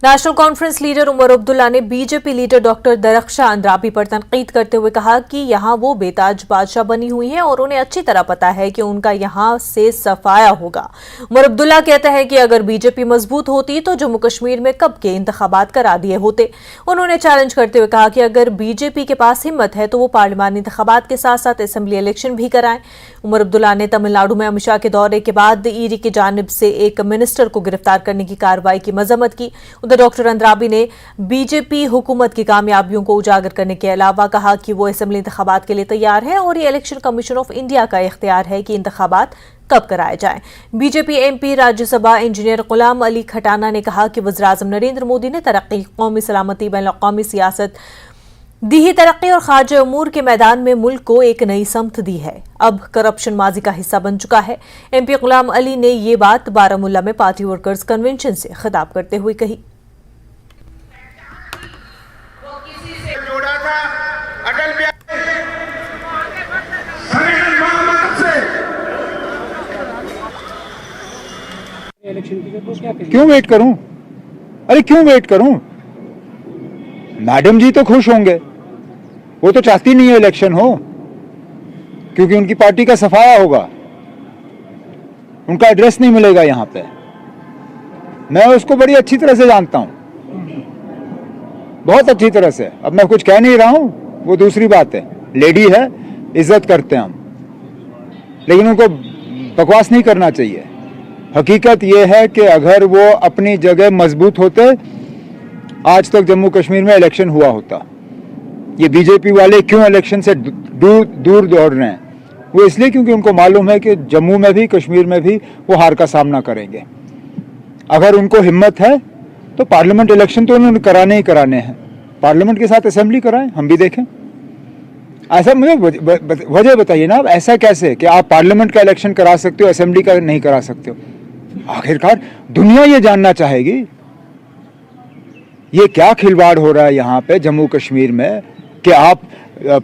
National conference leader Omar Abdullah ने BJP leader doctor Darakhshan Andrabi पर तनकीद करते हुए कहा कि यहां वो बेताज बादशाह बनी हुई हैं और उन्हें अच्छी तरह पता है कि उनका यहां से सफाया होगा। उमर अब्दुल्ला कहते हैं कि अगर बीजेपी मजबूत होती तो जम्मू कश्मीर में कब के इंतखाबात करा दिए होते। उन्होंने चैलेंज करते हुए कहा कि अगर बीजेपी के पास हिम्मत है तो वो पार्लिमानी इंतखाबात के साथ साथ असेंबली इलेक्शन भी कराएं। उमर अब्दुल्ला ने तमिलनाडु में अमित शाह के दौरे के बाद ईडी की जानिब से एक मिनिस्टर को गिरफ्तार करने की कार्रवाई की मजम्मत की। डॉक्टर अंद्राबी ने बीजेपी हुकूमत की कामयाबियों को उजागर करने के अलावा कहा कि वो असेंबली इंतखाबात के लिए तैयार है और ये इलेक्शन कमीशन ऑफ इंडिया का इख्तियार है कि इंतखाबात कब कराए जाएं। BJP MP Rajya Sabha engineer Ghulam Ali Khatana ने कहा कि वज़ीर-ए-आज़म नरेंद्र मोदी ने तरक्की, कौमी सलामती, बैनुल-अक़वामी सियासत, दीही तरक्की और खारजा उमूर के मैदान में मुल्क को एक नई समत दी है। अब करप्शन माजी का हिस्सा बन चुका है। एमपी गुलाम अली ने ये बात बारामूला में पार्टी वर्कर्स कन्वेंशन से खिताब करते हुए कही। क्यों वेट करूं? अरे क्यों वेट करूं? मैडम जी तो खुश होंगे, वो तो चाहती नहीं है इलेक्शन हो, क्योंकि उनकी पार्टी का सफाया होगा, उनका एड्रेस नहीं मिलेगा यहां पे। मैं उसको बड़ी अच्छी तरह से जानता हूं, बहुत अच्छी तरह से। अब मैं कुछ कह नहीं रहा हूं, वो दूसरी बात है, लेडी है, इज्जत करते हैं हम, लेकिन उनको बकवास नहीं करना चाहिए। हकीकत यह है कि अगर वो अपनी जगह मजबूत होते, आज तक जम्मू कश्मीर में इलेक्शन हुआ होता। ये बीजेपी वाले क्यों इलेक्शन से दूर दौड़ रहे हैं? वो इसलिए क्योंकि उनको मालूम है कि जम्मू में भी, कश्मीर में भी वो हार का सामना करेंगे। अगर उनको हिम्मत है तो पार्लियामेंट इलेक्शन तो उन्होंने कराने ही कराने हैं, पार्लियामेंट के साथ असेंबली कराएं, हम भी देखें। ऐसा मुझे वजह बताइए ना, ऐसा कैसे कि आप पार्लियामेंट का इलेक्शन करा सकते हो, असेंबली का नहीं करा सकते हो? आखिरकार दुनिया ये जानना चाहेगी ये क्या खिलवाड़ हो रहा है यहाँ पे जम्मू कश्मीर में, कि आप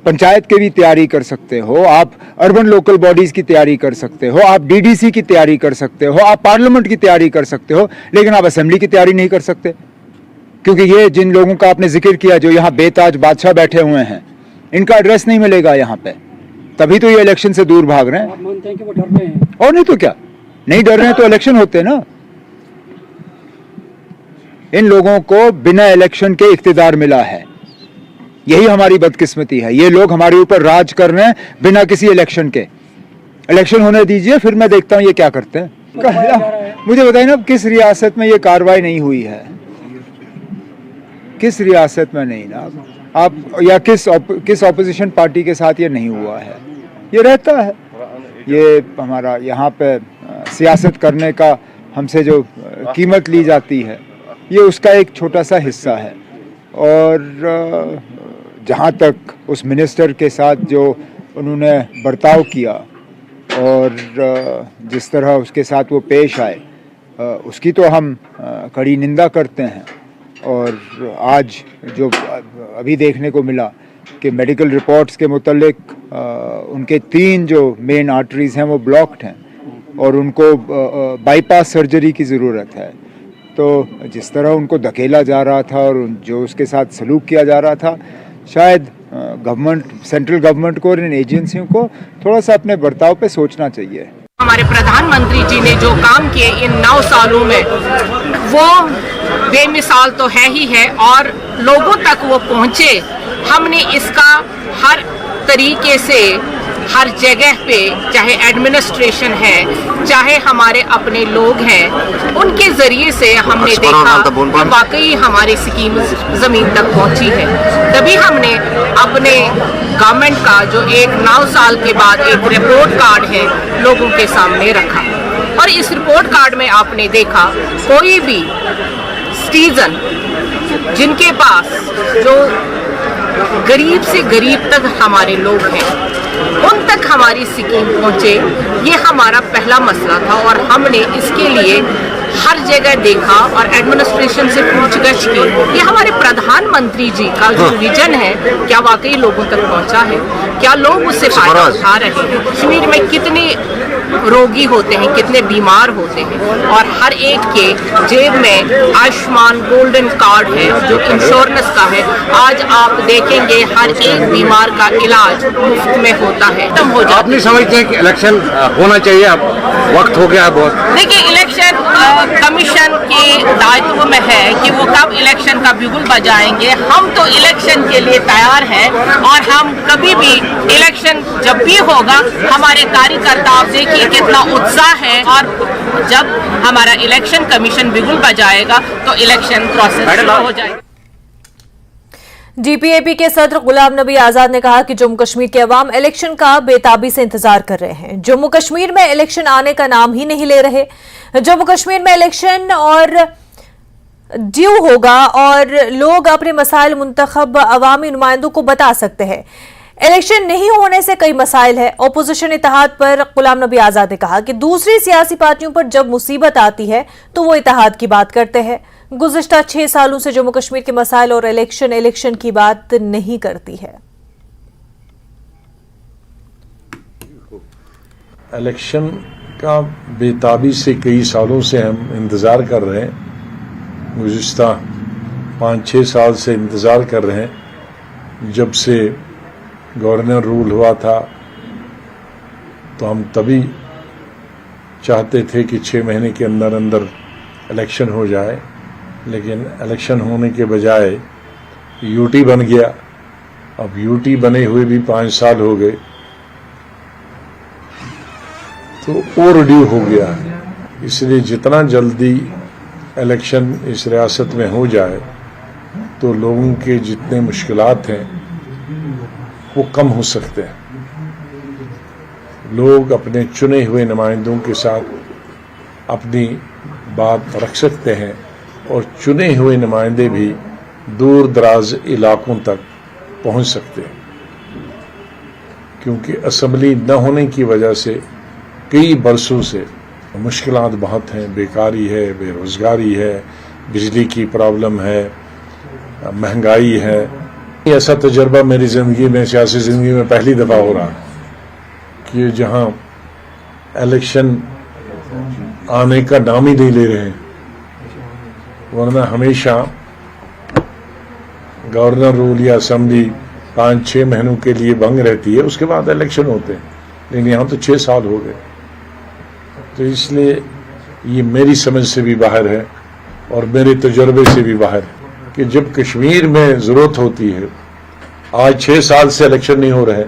पंचायत की भी तैयारी कर सकते हो, आप अर्बन लोकल बॉडीज की तैयारी कर सकते हो, आप डीडीसी की तैयारी कर सकते हो, आप पार्लियामेंट की तैयारी कर सकते हो, लेकिन आप असेंबली की तैयारी नहीं कर सकते। क्योंकि ये जिन लोगों का आपने जिक्र किया, जो यहाँ बेताज बादशाह बैठे हुए हैं, इनका एड्रेस नहीं मिलेगा यहाँ पे, तभी तो ये इलेक्शन से दूर भाग रहे हैं। आप मानते हैं कि वो डर रहे हैं? और नहीं तो क्या, नहीं डर रहे हैं तो इलेक्शन होते ना। इन लोगों को बिना इलेक्शन के इख्तिदार मिला है, यही हमारी बदकिस्मती है। ये लोग हमारे ऊपर राज कर रहे हैं बिना किसी इलेक्शन के। इलेक्शन होने दीजिए, फिर मैं देखता हूं ये क्या करते हैं। मुझे बताइए ना, किस रियासत में ये कार्रवाई नहीं हुई है? किस रियासत में नहीं ना आप, या किस ऑपोजिशन पार्टी के साथ ये नहीं हुआ है? ये रहता है, ये हमारा यहाँ पे सियासत करने का हमसे जो कीमत ली जाती है, ये उसका एक छोटा सा हिस्सा है। और जहाँ तक उस मिनिस्टर के साथ जो उन्होंने बर्ताव किया और जिस तरह उसके साथ वो पेश आए, उसकी तो हम कड़ी निंदा करते हैं। और आज जो अभी देखने को मिला कि मेडिकल रिपोर्ट्स के मुतालिक उनके 3 जो मेन आर्टरीज़ हैं वो ब्लॉक्ड हैं और उनको बाईपास सर्जरी की ज़रूरत है। तो जिस तरह उनको धकेला जा रहा था और जो उसके साथ सलूक किया जा रहा था, शायद गवर्नमेंट, सेंट्रल गवर्नमेंट को और इन एजेंसियों को थोड़ा सा अपने बर्ताव पे सोचना चाहिए। हमारे प्रधानमंत्री जी ने जो काम किए इन 9 सालों में, वो बेमिसाल तो है ही है, और लोगों तक वो पहुँचे। हमने इसका हर तरीके से, हर जगह पे, चाहे एडमिनिस्ट्रेशन है, चाहे हमारे अपने लोग हैं, उनके जरिए से हमने देखा कि वाकई हमारी स्कीम ज़मीन तक पहुंची है। तभी हमने अपने गवर्नमेंट का जो एक 9 साल के बाद एक रिपोर्ट कार्ड है लोगों के सामने रखा। और इस रिपोर्ट कार्ड में आपने देखा, कोई भी सिटीजन जिनके पास, जो गरीब से गरीब तक हमारे लोग हैं, उन तक हमारी स्कीम पहुंचे, ये हमारा पहला मसला था। और हमने इसके लिए हर जगह देखा और एडमिनिस्ट्रेशन से पूछगछ की, ये हमारे प्रधानमंत्री जी का जो विजन है क्या वाकई लोगों तक पहुंचा है, क्या लोग उससे फायदा उठा रहे हैं। कश्मीर में कितने रोगी होते हैं, कितने बीमार होते हैं, और हर एक के जेब में आयुष्मान गोल्डन कार्ड है जो इंश्योरेंस का है। आज आप देखेंगे हर एक बीमार का इलाज मुफ्त में होता है। खत्म हो जाता है। आप नहीं समझते हैं कि इलेक्शन होना चाहिए, अब वक्त हो गया है बहुत? देखिए, इलेक्शन कमीशन के दायित्व में है कि वो कब इलेक्शन का बिगुल बजाएंगे। हम तो इलेक्शन के लिए तैयार हैं और हम कभी भी इलेक्शन जब भी होगा, हमारे कार्यकर्ता आप देखिए कितना उत्साह है, और जब हमारा इलेक्शन कमीशन बिगुल बजाएगा तो इलेक्शन प्रोसेस शुरू हो जाएगा। डीपीएपी के सदर गुलाम नबी आजाद ने कहा कि जम्मू कश्मीर के अवाम इलेक्शन का बेताबी से इंतजार कर रहे हैं। जम्मू कश्मीर में इलेक्शन आने का नाम ही नहीं ले रहे। जम्मू कश्मीर में इलेक्शन और ड्यू होगा और लोग अपने मसाइल मुंतखब अवामी नुमाइंदों को बता सकते हैं। इलेक्शन नहीं होने से कई मसाइल है। ओपोजिशन इत्तेहाद पर गुलाम नबी आजाद ने कहा कि दूसरी सियासी पार्टियों पर जब मुसीबत आती है तो वो इत्तेहाद की बात करते हैं। गुज़िश्ता 6 सालों से जम्मू कश्मीर के मसाइल और इलेक्शन की बात नहीं करती है। इलेक्शन का बेताबी से कई सालों से हम इंतज़ार कर रहे हैं। गुज़िश्ता 5-6 साल से इंतज़ार कर रहे हैं। जब से गवर्नर रूल हुआ था तो हम तभी चाहते थे कि 6 महीने के अंदर अंदर इलेक्शन हो जाए, लेकिन इलेक्शन होने के बजाय यूटी बन गया। अब यूटी बने हुए भी 5 साल हो गए, तो ओवर ड्यू हो गया है। इसलिए जितना जल्दी इलेक्शन इस रियासत में हो जाए तो लोगों के जितने मुश्किलात हैं वो कम हो सकते हैं। लोग अपने चुने हुए नुमाइंदों के साथ अपनी बात रख सकते हैं और चुने हुए नुमाइंदे भी दूर दराज इलाकों तक पहुंच सकते हैं, क्योंकि असम्बली न होने की वजह से कई बरसों से मुश्किलात बहुत हैं। बेकारी है, बेरोजगारी है, बिजली की प्रॉब्लम है, महंगाई है। ऐसा तजर्बा मेरी ज़िंदगी में, सियासी ज़िंदगी में पहली दफ़ा हो रहा है कि जहां इलेक्शन आने का नाम ही नहीं ले रहे हैं। वरना हमेशा गवर्नर रूल या असेंबली 5-6 महीनों के लिए भंग रहती है, उसके बाद इलेक्शन होते हैं, लेकिन यहाँ तो 6 साल हो गए। तो इसलिए ये मेरी समझ से भी बाहर है और मेरे तजुर्बे से भी बाहर है कि जब कश्मीर में ज़रूरत होती है, आज 6 साल से इलेक्शन नहीं हो रहे।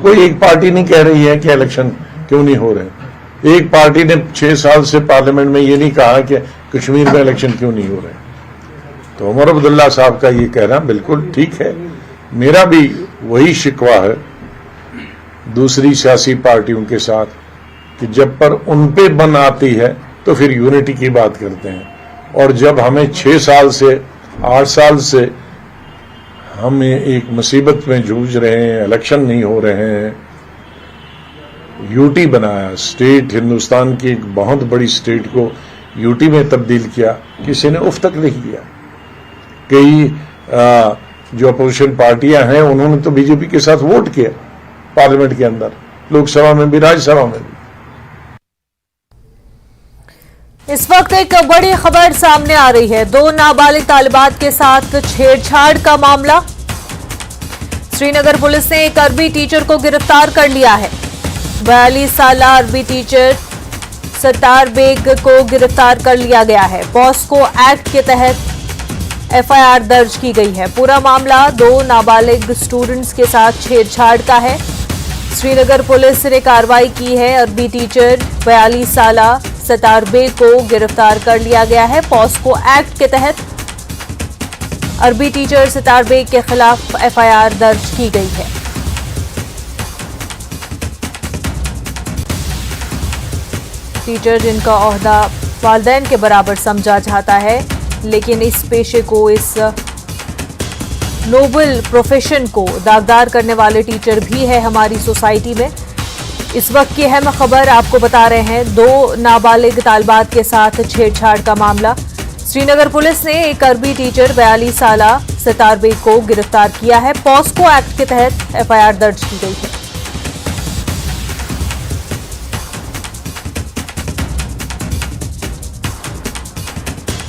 कोई एक पार्टी नहीं कह रही है कि इलेक्शन क्यों नहीं हो रहे। एक पार्टी ने 6 साल से पार्लियामेंट में ये नहीं कहा कि कश्मीर में इलेक्शन क्यों नहीं हो रहे। तो उमर अब्दुल्ला साहब का ये कहना बिल्कुल ठीक है। मेरा भी वही शिकवा है दूसरी सियासी पार्टियों के साथ कि जब पर उन पे बन आती है तो फिर यूनिटी की बात करते हैं, और जब हमें 6 साल से 8 साल से हम एक मुसीबत में जूझ रहे हैं, इलेक्शन नहीं हो रहे हैं, यूटी बनाया, स्टेट हिंदुस्तान की एक बहुत बड़ी स्टेट को यूटी में तब्दील किया, किसी ने उफ तक नहीं किया। कई जो अपोजिशन पार्टियां हैं उन्होंने तो बीजेपी के साथ वोट किया पार्लियामेंट के अंदर, लोकसभा में भी, राज्यसभा में भी। इस वक्त एक बड़ी खबर सामने आ रही है। 2 नाबालिग तालिबात के साथ छेड़छाड़ का मामला। श्रीनगर पुलिस ने एक अरबी टीचर को गिरफ्तार कर लिया है। 42 साल अरबी टीचर सत्तार बेग को गिरफ्तार कर लिया गया है। पॉस्को एक्ट के तहत एफआईआर दर्ज की गई है। पूरा मामला 2 नाबालिग स्टूडेंट्स के साथ छेड़छाड़ का है। श्रीनगर पुलिस ने कार्रवाई की है। अरबी टीचर 42 साल सत्तार बेग को गिरफ्तार कर लिया गया है। पॉस्को एक्ट के तहत अरबी टीचर सत्तार बेग के खिलाफ एफआईआर दर्ज की गई है। टीचर जिनका ओहदा वालिदैन के बराबर समझा जाता है, लेकिन इस पेशे को, इस नोबल प्रोफेशन को दागदार करने वाले टीचर भी है हमारी सोसाइटी में। इस वक्त की अहम खबर आपको बता रहे हैं, 2 नाबालिग तालिबात के साथ छेड़छाड़ का मामला। श्रीनगर पुलिस ने एक अरबी टीचर 42 साला सितार बेग को गिरफ्तार किया है। पॉस्को एक्ट के तहत एफआईआर दर्ज की गई है।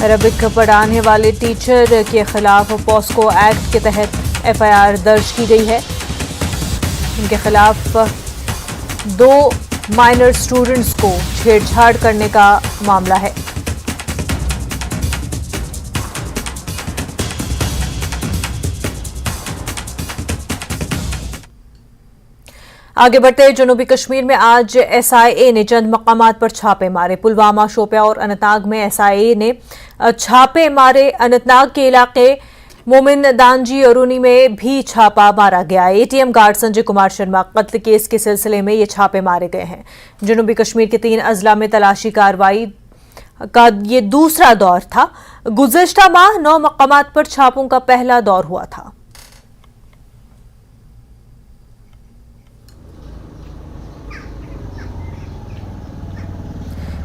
अरबिक पढ़ाने वाले टीचर के खिलाफ पॉस्को एक्ट के तहत एफआईआर दर्ज की गई है। उनके खिलाफ 2 माइनर स्टूडेंट्स को छेड़छाड़ करने का मामला है। आगे बढ़ते जनूबी कश्मीर में आज एसआईए ने चंद मकामात पर छापे मारे। पुलवामा, शोपियां और अनंतनाग में एसआईए ने छापे मारे। अनंतनाग के इलाके मोमिन दांजी और उनी में भी छापा मारा गया। एटीएम गार्ड संजय कुमार शर्मा कत्ल केस के सिलसिले में ये छापे मारे गए हैं। जनूबी कश्मीर के 3 अजला में तलाशी कार्रवाई का ये दूसरा दौर था। गुज़िश्ता माह 9 मकामात पर छापों का पहला दौर हुआ था।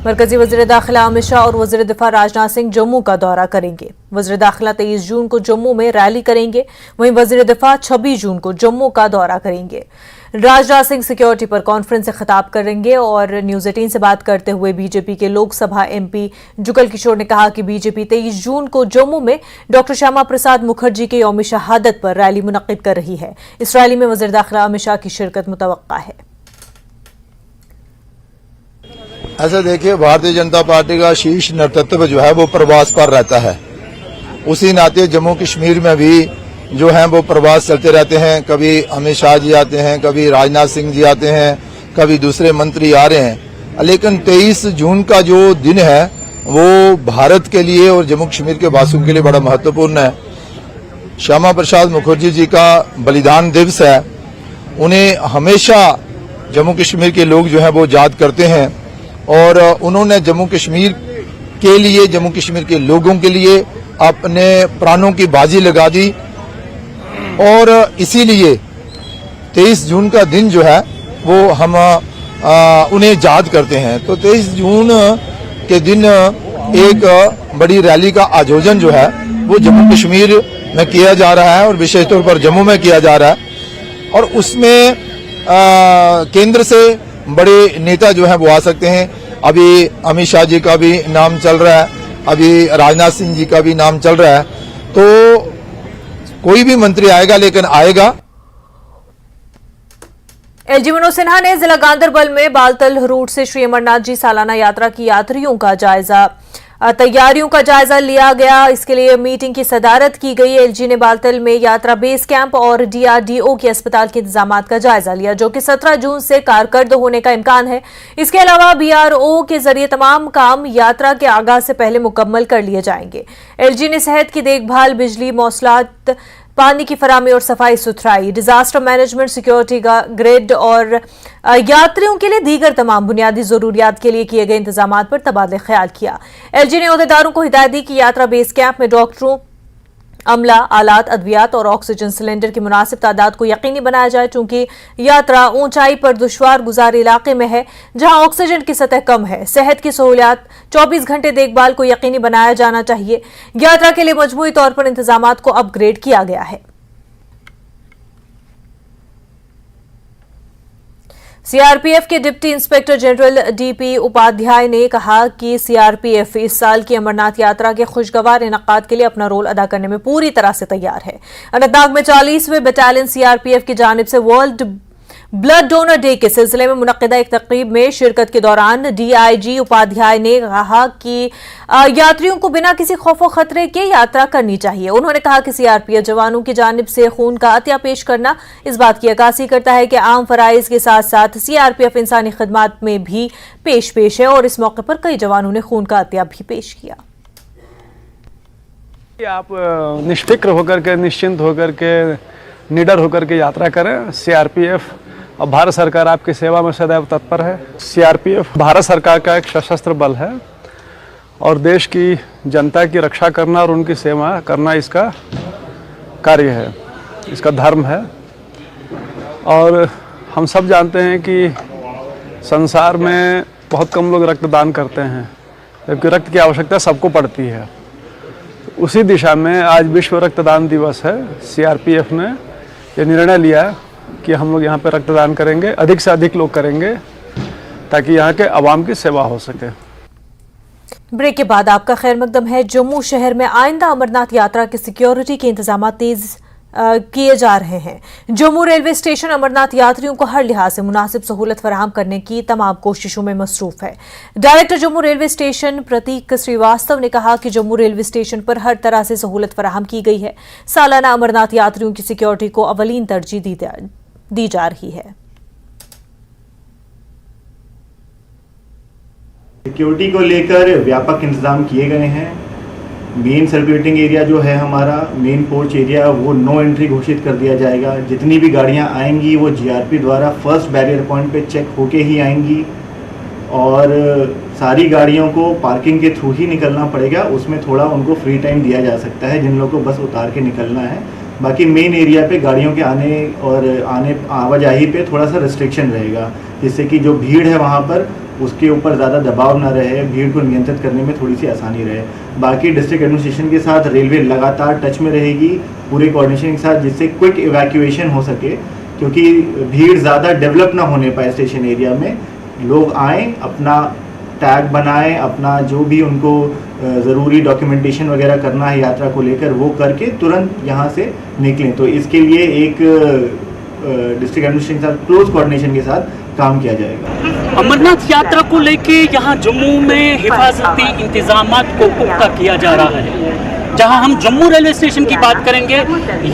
मरकजी वज़ीर दाखिला अमित शाह और वज़ीर दिफा राजनाथ सिंह जम्मू का दौरा करेंगे। वज़ीर दाखिला 23 जून को जम्मू में रैली करेंगे, वहीं वज़ीर दिफा 26 जून को जम्मू का दौरा करेंगे। राजनाथ सिंह सिक्योरिटी पर कॉन्फ्रेंस से खिताब करेंगे और न्यूज़ 18 से बात करते हुए बीजेपी के लोकसभा एमपी जुगल किशोर ने कहा कि बीजेपी 23 जून को जम्मू में डॉक्टर श्यामा प्रसाद मुखर्जी के यौम शहादत पर रैली मुनक्किद कर रही है। इस रैली में वज़ीर दाखिला अमित शाह की शिरकत मुतवक्का है। ऐसा देखिए, भारतीय जनता पार्टी का शीर्ष नेतृत्व जो है वो प्रवास पर रहता है। उसी नाते जम्मू कश्मीर में भी जो है वो प्रवास चलते रहते हैं। कभी अमित शाह जी आते हैं, कभी राजनाथ सिंह जी आते हैं, कभी दूसरे मंत्री आ रहे हैं। लेकिन 23 जून का जो दिन है वो भारत के लिए और जम्मू कश्मीर के वासियों के लिए बड़ा महत्वपूर्ण है। श्यामा प्रसाद मुखर्जी जी का बलिदान दिवस है। उन्हें हमेशा जम्मू कश्मीर के लोग जो है वो याद करते हैं और उन्होंने जम्मू कश्मीर के लिए, जम्मू कश्मीर के लोगों के लिए अपने प्राणों की बाजी लगा दी और इसीलिए 23 जून का दिन जो है वो हम उन्हें याद करते हैं। तो 23 जून के दिन एक बड़ी रैली का आयोजन जो है वो जम्मू कश्मीर में किया जा रहा है और विशेष तौर पर जम्मू में किया जा रहा है और उसमें केंद्र से बड़े नेता जो है वो आ सकते हैं। अभी अमित शाह जी का भी नाम चल रहा है, अभी राजनाथ सिंह जी का भी नाम चल रहा है। तो कोई भी मंत्री आएगा, लेकिन आएगा। एलजी मनोज सिन्हा ने जिला गांधरबल में बालतल रूट से श्री अमरनाथ जी सालाना यात्रा की तैयारियों का जायजा लिया गया। इसके लिए मीटिंग की सदारत की गई। एलजी ने बालतल में यात्रा बेस कैंप और डीआरडीओ के अस्पताल के इंतजामात का जायजा लिया, जो कि 17 जून से कारकर्द होने का इम्कान है। इसके अलावा बीआरओ के जरिए तमाम काम यात्रा के आगाज से पहले मुकम्मल कर लिए जाएंगे। एलजी ने सेहत की देखभाल, बिजली, मौसलात, पानी की फराहमी और सफाई सुथराई, डिजास्टर मैनेजमेंट, सिक्योरिटी ग्रिड और यात्रियों के लिए दीगर तमाम बुनियादी जरूरियात के लिए किए गए इंतजाम पर तबादला ख्याल किया। एलजी ने अहदेदारों को हिदायत दी कि यात्रा बेस कैंप में डॉक्टरों, अमला, आलात, अद्वियात और ऑक्सीजन सिलेंडर की मुनासिब तादाद को यकीनी बनाया जाए, चूंकि यात्रा ऊंचाई पर दुश्वार गुजार इलाके में है जहां ऑक्सीजन की सतह कम है। सेहत की सहूलियात, 24 घंटे देखभाल को यकीनी बनाया जाना चाहिए। यात्रा के लिए मजमूई तौर पर इंतजामात को अपग्रेड किया गया है। सीआरपीएफ के deputy inspector general DP Upadhyay ने कहा कि सीआरपीएफ इस साल की अमरनाथ यात्रा के खुशगवार इनकाद के लिए अपना रोल अदा करने में पूरी तरह से तैयार है। अनंतनाग में 40वें बटालियन सीआरपीएफ की जानिब से वर्ल्ड ब्लड डोनर डे के सिलसिले में मुनक्किदा एक तकरीब में शिरकत के दौरान डीआईजी उपाध्याय ने कहा कि यात्रियों को बिना किसी खौफ और खतरे के यात्रा करनी चाहिए। उन्होंने कहा कि सीआरपीएफ जवानों की जानिब से खून का अतिया पेश करना इस बात की अक्कासी करता है कि आम फराइज के साथ साथ सीआरपीएफ इंसानी खिदमत में भी पेश है और इस मौके पर कई जवानों ने खून का अतिया भी पेश किया। आप निष्फिक्र होकर के, निश्चिंत होकर के, निडर होकर के यात्रा करें। सीआरपीएफ और भारत सरकार आपकी सेवा में सदैव तत्पर है। सीआरपीएफ भारत सरकार का एक सशस्त्र बल है और देश की जनता की रक्षा करना और उनकी सेवा करना इसका कार्य है, इसका धर्म है। और हम सब जानते हैं कि संसार में बहुत कम लोग रक्तदान करते हैं, जबकि रक्त की आवश्यकता सबको पड़ती है। उसी दिशा में आज विश्व रक्तदान दिवस है। सीआरपीएफ ने ये निर्णय लिया कि हम लोग यहाँ पे रक्तदान करेंगे, अधिक से अधिक लोग करेंगे, ताकि यहाँ के आवाम की सेवा हो सके। ब्रेक के बाद आपका खैर मकदम है। जम्मू शहर में आइंदा अमरनाथ यात्रा की सिक्योरिटी के इंतजाम तेज किए जा रहे हैं। जम्मू रेलवे स्टेशन अमरनाथ यात्रियों को हर लिहाज से मुनासिब सहूलत फराहम करने की तमाम कोशिशों में मसरूफ है। डायरेक्टर जम्मू रेलवे स्टेशन प्रतीक श्रीवास्तव ने कहा कि जम्मू रेलवे स्टेशन पर हर तरह से सहूलत फराहम की गई है। सालाना अमरनाथ यात्रियों की सिक्योरिटी को अवलीन तरजीह दी जा रही है। सिक्योरिटी को लेकर व्यापक इंतजाम किए गए हैं। मेन सर्कुलेटिंग एरिया जो है हमारा मेन पोर्च एरिया, वो नो एंट्री घोषित कर दिया जाएगा। जितनी भी गाड़ियां आएंगी वो जीआरपी द्वारा फर्स्ट बैरियर पॉइंट पे चेक होके ही आएंगी, और सारी गाड़ियों को पार्किंग के थ्रू ही निकलना पड़ेगा। उसमें थोड़ा उनको फ्री टाइम दिया जा सकता है जिन लोगों को बस उतार के निकलना है। बाकी मेन एरिया पे गाड़ियों के आने आवाजाही पे थोड़ा सा रिस्ट्रिक्शन रहेगा, जिससे कि जो भीड़ है वहाँ पर उसके ऊपर ज़्यादा दबाव ना रहे, भीड़ को नियंत्रित करने में थोड़ी सी आसानी रहे। बाकी डिस्ट्रिक्ट एडमिनिस्ट्रेशन के साथ रेलवे लगातार टच में रहेगी पूरे कोऑर्डिनेशन के साथ, जिससे क्विक इवैक्यूएशन हो सके, क्योंकि भीड़ ज़्यादा डेवलप ना होने पाए स्टेशन एरिया में। लोग आएँ, अपना टैग बनाएं, अपना जो भी उनको ज़रूरी डॉक्यूमेंटेशन वगैरह करना है यात्रा को लेकर वो करके तुरंत यहाँ से निकलें। तो इसके लिए एक डिस्ट्रिक्ट एडमिनिस्ट्रेशन के साथ क्लोज कोऑर्डिनेशन के साथ काम किया जाएगा। अमरनाथ यात्रा को लेके यहाँ जम्मू में हिफाजती इंतजामात को पुख्ता किया जा रहा है। जहाँ हम जम्मू रेलवे स्टेशन की बात करेंगे,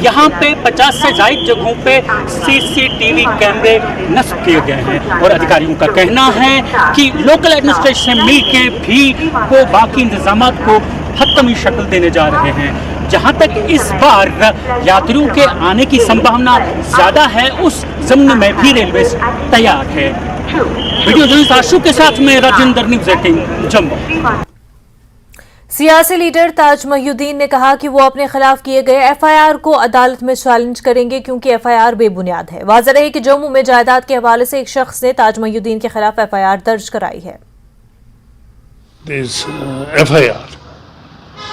यहाँ पे 50 से ज़ायद जगहों पे सीसीटीवी कैमरे नस्ब किए गए हैं, और अधिकारियों का कहना है कि लोकल एडमिनिस्ट्रेशन मिलके भी वो बाकी इंतजामात को हतमी शक्ल देने जा रहे हैं। जहाँ तक इस बार यात्रियों के आने की संभावना ज़्यादा है, उस ज़मीन में भी रेलवे तैयार है। वीडियो जर्नलिस्ट आशु के साथ में राजेंद्र, न्यूज़ 18 जम्मू। सियासी लीडर ताज महीउद्दीन ने कहा कि वो अपने खिलाफ किए गए एफआईआर को अदालत में चैलेंज करेंगे, क्योंकि एफआईआर बेबुनियाद है। वाज़ेह रहे कि जम्मू में जायदाद के हवाले से एक शख्स ने ताज महीउद्दीन के खिलाफ एफआईआर दर्ज कराई है।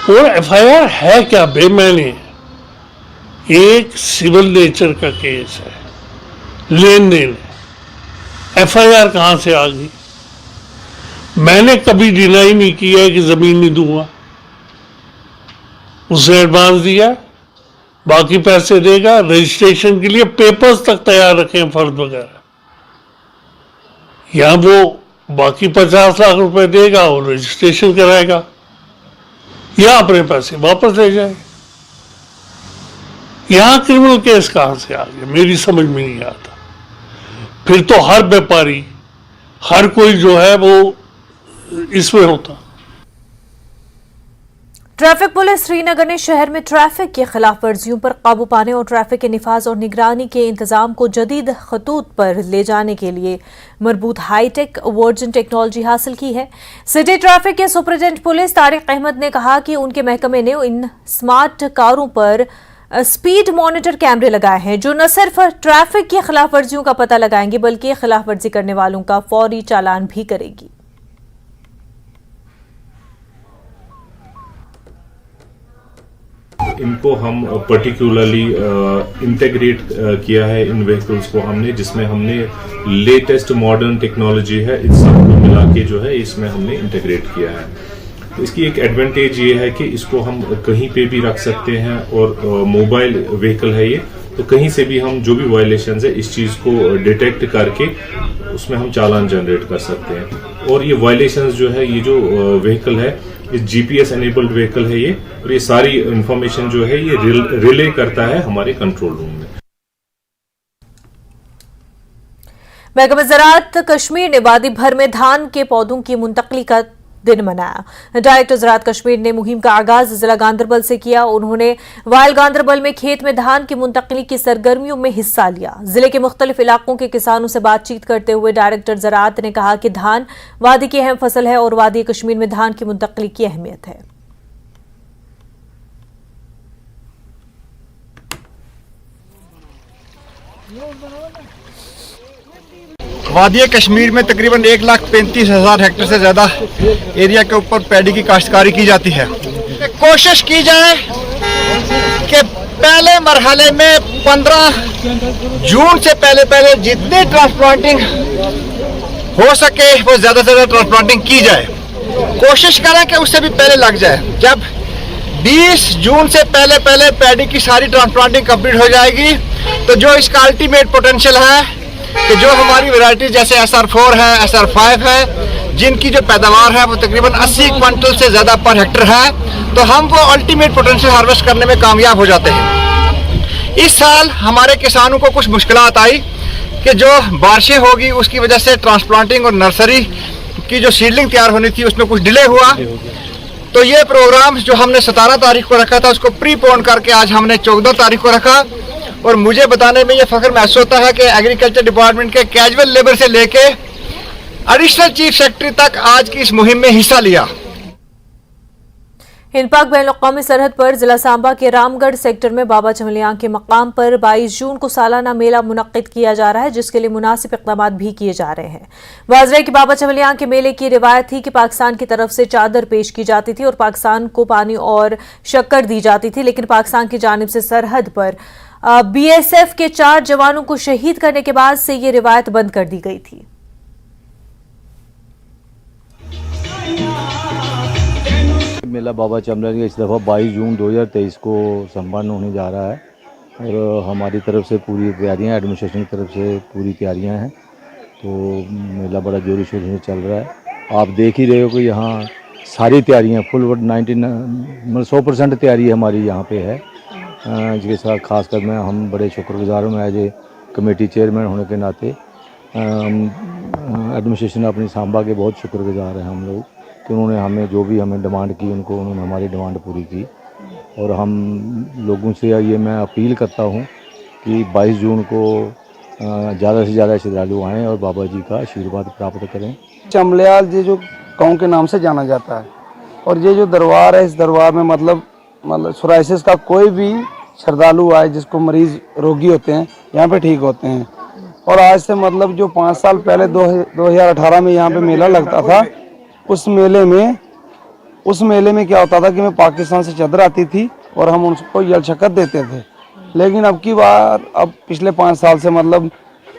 और एफआईआर है क्या? बेमानी, एक सिविल नेचर का केस है, लेन देन। एफआईआर कहां से आ गई? मैंने कभी डिनाई नहीं किया कि जमीन नहीं दूंगा, उसने एडवांस दिया, बाकी पैसे देगा, रजिस्ट्रेशन के लिए पेपर्स तक तैयार रखे, फर्द वगैरह। यहां वो बाकी 50 लाख रुपए देगा और रजिस्ट्रेशन कराएगा, या अपने पैसे वापस ले जाए। यहां क्रिमिनल केस कहां से आ गया, मेरी समझ में नहीं आता। फिर तो हर व्यापारी, हर कोई जो है वो इसमें होता। ट्रैफिक पुलिस श्रीनगर ने शहर में ट्रैफिक की खिलाफ वर्जियों पर काबू पाने और ट्रैफिक के निफाज और निगरानी के इंतजाम को जदीद खतूत पर ले जाने के लिए मरबूत हाईटेक वर्जन टेक्नोलॉजी हासिल की है। सिटी ट्रैफिक के सुपरिटेंडेंट पुलिस तारिक अहमद ने कहा कि उनके महकमे ने इन स्मार्ट कारों पर स्पीड मॉनिटर कैमरे लगाए हैं, जो न सिर्फ ट्रैफिक की खिलाफ वर्जियों का पता लगाएंगे बल्कि खिलाफ वर्जी करने वालों का फौरी चालान भी करेगी। इनको हम पर्टिकुलरली इंटीग्रेट किया है इन व्हीकल्स को हमने, जिसमें हमने लेटेस्ट मॉडर्न टेक्नोलॉजी है, इस सब को मिला के जो है इसमें हमने इंटीग्रेट किया है। तो इसकी एक एडवांटेज ये है कि इसको हम कहीं पे भी रख सकते हैं, और मोबाइल व्हीकल है ये, तो कहीं से भी हम जो भी वायलेशन है इस चीज को डिटेक्ट करके उसमें हम चालान जनरेट कर सकते हैं। और ये वायलेशन जो है, ये जो व्हीकल है ये जीपीएस एनेबल्ड व्हीकल है ये, और ये सारी इंफॉर्मेशन जो है ये रिले करता है हमारे कंट्रोल रूम में। महकमा ज़राअत कश्मीर ने वादी भर में धान के पौधों की मुंतकली का दिन मनाया। डायरेक्टर ज़राअत कश्मीर ने मुहिम का आगाज जिला गांदरबल से किया। उन्होंने वाइल गांदरबल में खेत में धान की मुंतकली की सरगर्मियों में हिस्सा लिया। जिले के मुख्तलिफ इलाकों के किसानों से बातचीत करते हुए डायरेक्टर ज़राअत ने कहा कि धान वादी की अहम फसल है और वादी कश्मीर में धान की मुंतकली की अहमियत है। वादी कश्मीर में तकरीबन 1,35,000 हेक्टेयर से ज़्यादा एरिया के ऊपर पैडी की काश्तकारी की जाती है। कोशिश की जाए कि पहले मरहले में 15 जून से पहले जितनी ट्रांसप्लांटिंग हो सके वो ज़्यादा से ज़्यादा ट्रांसप्लांटिंग की जाए। कोशिश करें कि उससे भी पहले लग जाए। जब 20 जून से पहले पैडी की सारी ट्रांसप्लांटिंग कंप्लीट हो जाएगी तो जो इसका अल्टीमेट पोटेंशियल है कि जो हमारी वैरायटी जैसे SR4 है, SR5 है, जिनकी जो पैदावार है वो तकरीबन 80 क्विंटल से ज़्यादा पर हेक्टर है, तो हम वो अल्टीमेट पोटेंशियल हार्वेस्ट करने में कामयाब हो जाते हैं। इस साल हमारे किसानों को कुछ मुश्किलात आई कि जो बारिशें होगी उसकी वजह से ट्रांसप्लांटिंग और नर्सरी की जो सीडलिंग तैयार होनी थी उसमें कुछ डिले हुआ। तो ये प्रोग्राम जो हमने 17 तारीख को रखा था उसको प्रीपोन करके आज हमने 14 तारीख को रखा। और मुझे बताने में ये फख्र महसूस होता है कि एग्रीकल्चर डिपार्टमेंट के कैजुअल लेबर से लेके एडिशनल चीफ सेक्रेटरी तक आज की इस मुहिम में हिस्सा लिया। हिंदपाक बैनुल-अक़वामी सरहद पर जिला सांबा के रामगढ़ सेक्टर में बाबा चमलियां के मकाम पर 22 जून को सालाना मेला मुनक्किद किया जा रहा है, जिसके लिए मुनासिब इक़दाम भी किए जा रहे हैं। वाज़ेह कि बाबा चमलियां के मेले की रिवायत थी कि पाकिस्तान की तरफ से चादर पेश की जाती थी और पाकिस्तान को पानी और शक्कर दी जाती थी, लेकिन पाकिस्तान की जानिब से सरहद पर BSF के 4 जवानों को शहीद करने के बाद से ये रिवायत बंद कर दी गई थी। मेला बाबा चमलियां का इस दफ़ा 22 जून 2023 को संपन्न होने जा रहा है और हमारी तरफ से पूरी तैयारियां, एडमिनिस्ट्रेशन की तरफ से पूरी तैयारियां हैं। तो मेला बड़ा जोरों शोरों से चल रहा है। आप देख ही रहे हो कि यहाँ सारी तैयारियां फुल 100% तैयारी हमारी यहाँ पे है, जिसके साथ खासकर मैं हम बड़े शुक्रगुजार हूँ एज ए कमेटी चेयरमैन होने के नाते। एडमिनिस्ट्रेशन अपनी सांबा के बहुत शुक्रगुजार हैं हम लोग कि उन्होंने हमें जो भी हमें डिमांड की उन्होंने हमारी डिमांड पूरी की। और हम लोगों से ये मैं अपील करता हूँ कि 22 जून को ज़्यादा से ज़्यादा श्रद्धालु आएँ और बाबा जी का आशीर्वाद प्राप्त करें। चमलियाल ये जो गाँव के नाम से जाना जाता है और ये जो दरबार है, इस दरबार में मतलब सोराइसिस का कोई भी श्रद्धालु आए जिसको मरीज़ रोगी होते हैं यहाँ पे ठीक होते हैं। और आज से मतलब जो 5 साल पहले 2018 में यहाँ पे मेला लगता था, उस मेले में क्या होता था कि मैं पाकिस्तान से चादर आती थी और हम उनको जल शक्कर देते थे। लेकिन अब की बार पिछले 5 साल से मतलब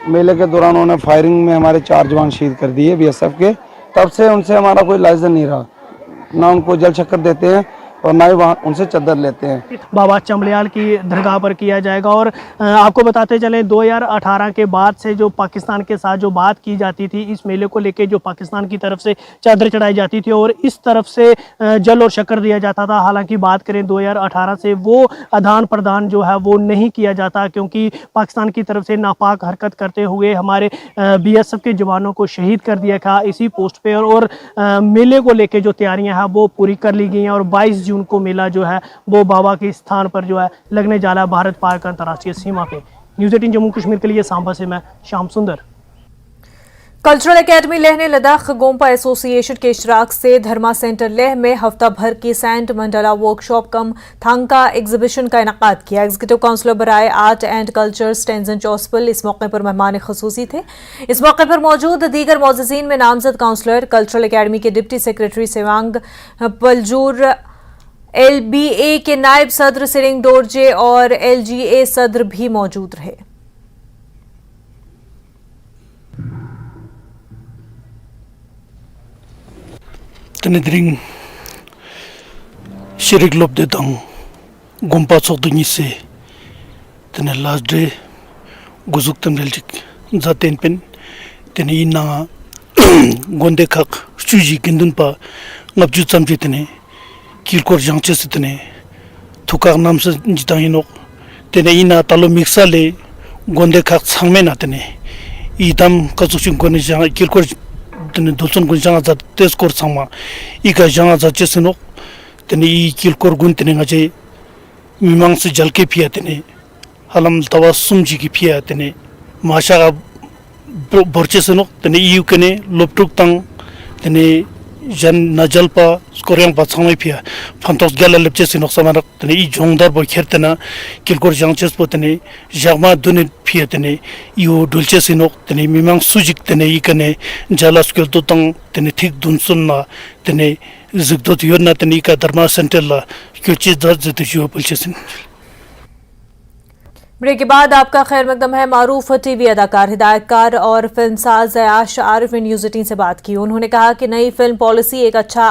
मेले के दौरान उन्होंने फायरिंग में हमारे 4 जवान शहीद कर दिए BSF के। तब से उनसे हमारा कोई लाइसेंस नहीं रहा, ना उनको जल शक्कर देते हैं और ना ही वहाँ उनसे चादर लेते हैं। बाबा चमलियाल की दरगाह पर किया जाएगा। और आपको बताते चले 2018 के बाद से जो पाकिस्तान के साथ जो बात की जाती थी इस मेले को लेके, जो पाकिस्तान की तरफ से चादर चढ़ाई जाती थी और इस तरफ से जल और शक्कर दिया जाता था। हालांकि बात करें 2018 से वो आदान प्रदान जो है वो नहीं किया जाता, क्योंकि पाकिस्तान की तरफ से नापाक हरकत करते हुए हमारे BSF के जवानों को शहीद कर दिया था इसी पोस्ट पे। और मेले को लेके जो तैयारियाँ हैं वो पूरी कर ली गई हैं और 22 जून को मेला जो है वो बाबा के स्थान पर जो है लगने जा रहा है, भारत पाक अंतर्राष्ट्रीय सीमा पे। न्यूज़ 18 जम्मू कश्मीर के लिए सांबा से मैं श्याम सुंदर। कल्चरल एकेडमी लेह ने लद्दाख गोम्पा एसोसिएशन के इशराक से धर्मा सेंटर लेह में हफ्ता भर की sand mandala workshop cum thangka exhibition का इनकाद किया। एग्जीक्यूटिव काउंसलर बराए art and culture Stanzin Chospel इस मौके पर मेहमान खसूसी थे। इस मौके पर मौजूद दीगर मोअज़्ज़िज़ीन में नामजद काउंसलर, कल्चरल एकेडमी के डिप्टी सेक्रेटरी सेवांग पलजूर, LBA के नायब सदर सिरिंग डोरजे और LGA सदर भी मौजूद रहे। तनेद्रिंग शरीक लोब देता हूँ गोम्पा सोदुनी से तने लास्ट डे गुजुक तमलेल्जिक जातेन पेन तने इना गोंदे खक चुजी गिंदुन पा नबजु चमजी तने किलकोर जांचे से तने थुका नाम से जिताइनो तने इना तालो मिक्सा ले गोंदे खक सांगमे ना तने इदम कजुचिन कोने जांग किलकोर तने दोसन गुन जांग जा तेज कोर सांगमा इका जांग जा चेसनो तने ई किलकोर गुन तने ngaje मिमांग से जल के पिया तने हलम तवा सुमजी की पिया तने माशा का बोरचेसनो तने ई कने लोपटुक तंग तने jan najalpa skoryang patsamai pia phantos gala lepche sinok samarak tani I jongdar bo khertena kilkor jangches potene jagma dunit pia tani yu dulche sinok tani mimang sujik tani ikane jalas kel totang tani thik dunsunna tani zigdot yorna tani ka dharma center la kyoche dar zetijo bulche sin। Break के बाद आपका खैर मकदम है। मारूफ TV अदाकार, हिदायतकार और फिल्मसाज अयाश आरिफ ने news 18 से बात की। उन्होंने कहा कि नई फिल्म पॉलिसी एक अच्छा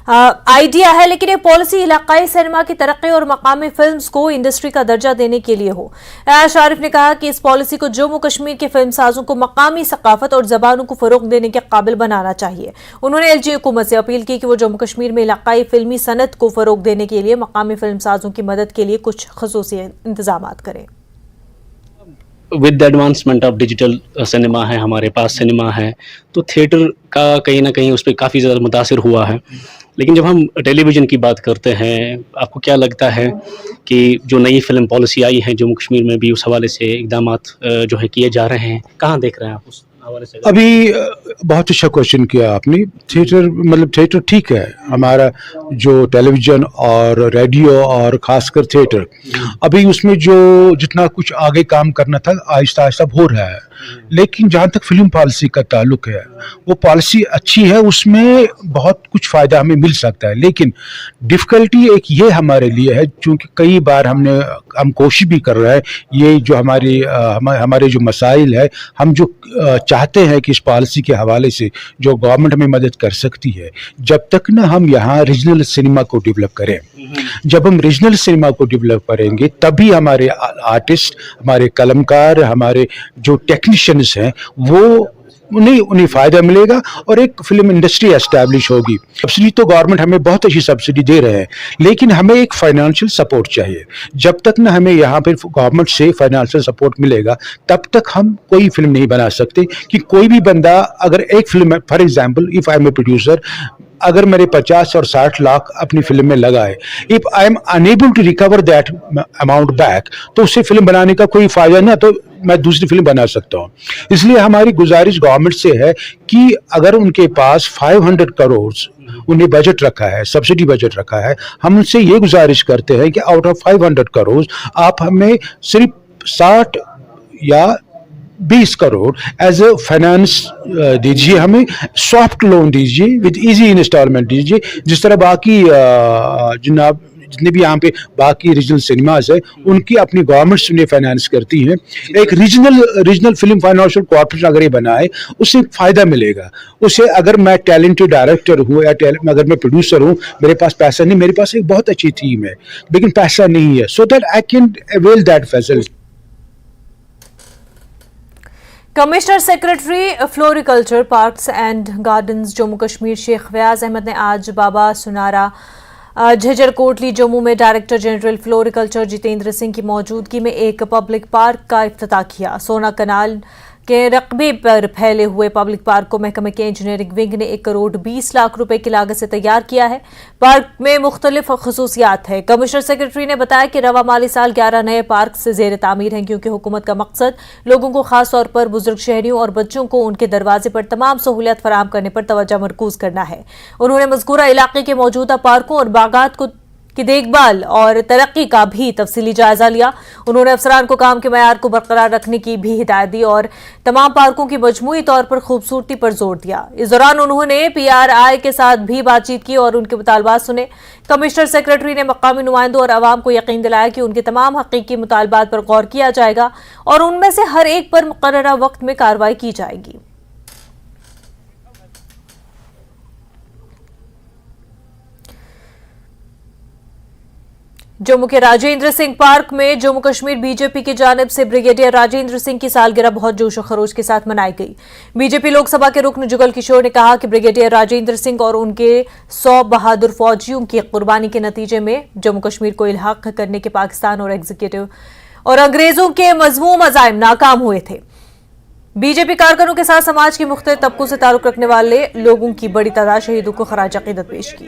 आइडिया है, लेकिन ये पॉलिसी इलाकाई सिनेमा की तरक्की और मकामी फिल्म्स को इंडस्ट्री का दर्जा देने के लिए हो। अयाश आरिफ ने कहा कि इस पॉलिसी को जम्मू कश्मीर के फिल्मसाजों को मकामी सकाफत और जबानों को फरोग देने के काबिल बनाना चाहिए। उन्होंने एलजी हुकूमत से अपील की कि वो जम्मू कश्मीर में इलाकाई फिल्मी सनत को फरोग देने के लिए मकामी फिल्मसाजों की मदद के लिए कुछ खसूसी इंतजाम करें। With the advancement of digital cinema है, हमारे पास सिनेमा है, तो थिएटर का कहीं ना कहीं उस पर काफ़ी ज़्यादा मुतासिर हुआ है। लेकिन जब हम टेलीविज़न की बात करते हैं, आपको क्या लगता है कि जो नई फिल्म पॉलिसी आई है जम्मू कश्मीर में भी उस हवाले से इक़दामात जो है किए जा रहे हैं, कहाँ देख रहे हैं आप उस हवाले से? अभी बहुत अच्छा क्वेश्चन किया आपने। थिएटर मतलब थिएटर ठीक है, हमारा जो टेलीविज़न और रेडियो और ख़ासकर थिएटर, अभी उसमें जो जितना कुछ आगे काम करना था आहिस्ता आहिस्ता हो रहा है। लेकिन जहाँ तक फिल्म पॉलिसी का ताल्लुक है, वो पॉलिसी अच्छी है, उसमें बहुत कुछ फ़ायदा हमें मिल सकता है। लेकिन डिफ़िकल्टी एक ये हमारे लिए है, क्योंकि कई बार हम कोशिश भी कर रहे हैं, ये जो हमारे जो मसाइल है, हम जो चाहते हैं कि इस पॉलिसी के हवाले से जो गवर्नमेंट हमें मदद कर सकती है, जब तक ना हम यहाँ रीजनल सिनेमा को डेवलप करें, जब हम रीजनल सिनेमा को डेवलप करेंगे तभी हमारे आर्टिस्ट, हमारे कलमकार, हमारे जो टेक्नीशियंस हैं वो उन्हें फ़ायदा मिलेगा और एक फिल्म इंडस्ट्री एस्टैब्लिश होगी। सब्सिडी तो गवर्नमेंट हमें बहुत अच्छी सब्सिडी दे रहे हैं, लेकिन हमें एक फाइनेंशियल सपोर्ट चाहिए। जब तक ना हमें यहाँ पर गवर्नमेंट से फाइनेंशियल सपोर्ट मिलेगा तब तक हम कोई फिल्म नहीं बना सकते। कि कोई भी बंदा अगर एक film, for example if I am a producer, अगर मेरे 50 और 60 लाख अपनी फिल्म में लगाए, if I am unable to recover that amount back, तो उससे फिल्म बनाने का कोई फायदा ना, तो मैं दूसरी फिल्म बना सकता हूँ। इसलिए हमारी गुजारिश गवर्नमेंट से है कि अगर उनके पास 500 करोड़ उन्हें बजट रखा है, सब्सिडी बजट रखा है, हम उनसे ये गुजारिश करते हैं कि आउट ऑफ 500 करोड़ आप हमें सिर्फ 60 या 20 करोड़ एज ए फाइनेंस दीजिए, हमें सॉफ्ट लोन दीजिए, विद इजी इंस्टॉलमेंट दीजिए, जिस तरह बाकी जनाब जितने भी यहाँ पे बाकी रीजनल सिनेमाज है उनकी अपनी गवर्नमेंट्स उन्हें फाइनेंस करती हैं। एक रीजनल फिल्म फाइनेंशियल कॉर्पोरेशन अगर ये बनाए, उससे फ़ायदा मिलेगा। उससे अगर मैं टैलेंटेड डायरेक्टर हूँ या अगर मैं प्रोड्यूसर हूँ, मेरे पास पैसा नहीं, मेरे पास एक बहुत अच्छी थीम है लेकिन पैसा नहीं है, so that I can avail that facility. Commissioner secretary floriculture, parks and gardens Jammu Kashmir Sheikh Fayaz Ahmad ने आज बाबा सुनारा झज्जर कोटली जम्मू में director general floriculture Jitendra Singh की मौजूदगी में एक पब्लिक पार्क का इफ्तिताह किया। सोना कनाल के रकबे पर फैले हुए पब्लिक पार्क को महकमे के इंजीनियरिंग विंग ने 1 करोड़ 20 लाख रुपए की लागत से तैयार किया है। पार्क में मुख्तलिफ खसूसियात है। कमिश्नर सेक्रेटरी ने बताया कि रवा माली साल 11 नए पार्क से जेर तामीर हैं, क्योंकि हुकूमत का मकसद लोगों को, खास तौर पर बुजुर्ग शहरियों और बच्चों को उनके दरवाजे पर तमाम सहूलियत फराहम करने पर तवज्जो मरकूज करना है। उन्होंने मज़कूरा इलाके के मौजूदा पार्कों और बागात की देखभाल और तरक्की का भी तफसीली जायजा लिया। उन्होंने अफसरान को काम के मयार को बरकरार रखने की भी हिदायत दी और तमाम पार्कों की मजमूई तौर पर खूबसूरती पर जोर दिया। इस दौरान उन्होंने PRI के साथ भी बातचीत की और उनके मुतालबात सुने। कमिश्नर सेक्रेटरी ने मकामी नुमाइंदों और आवाम को यकीन दिलाया कि उनके तमाम हकीकी मुतालबात पर गौर किया जाएगा और उनमें से हर एक पर मुकर्ररा वक्त में कार्रवाई की जाएगी। जम्मू के राजेंद्र सिंह पार्क में जम्मू कश्मीर बीजेपी की जानिब से ब्रिगेडियर राजेंद्र सिंह की सालगिरह बहुत जोश और खरोश के साथ मनाई गई। बीजेपी लोकसभा के रुकन जुगल किशोर ने कहा कि ब्रिगेडियर राजेंद्र सिंह और उनके 100 बहादुर फौजियों की कुर्बानी के नतीजे में जम्मू कश्मीर को इल्हाक करने के पाकिस्तान और एग्जीक्यूटिव और अंग्रेजों के मज़मूम अज़ाइम नाकाम हुए थे। बीजेपी कारकुनों के साथ समाज के मुख्तलिफ तबकों से ताल्लुक रखने वाले लोगों की बड़ी तादाद शहीदों को खराज अकीदत पेश की।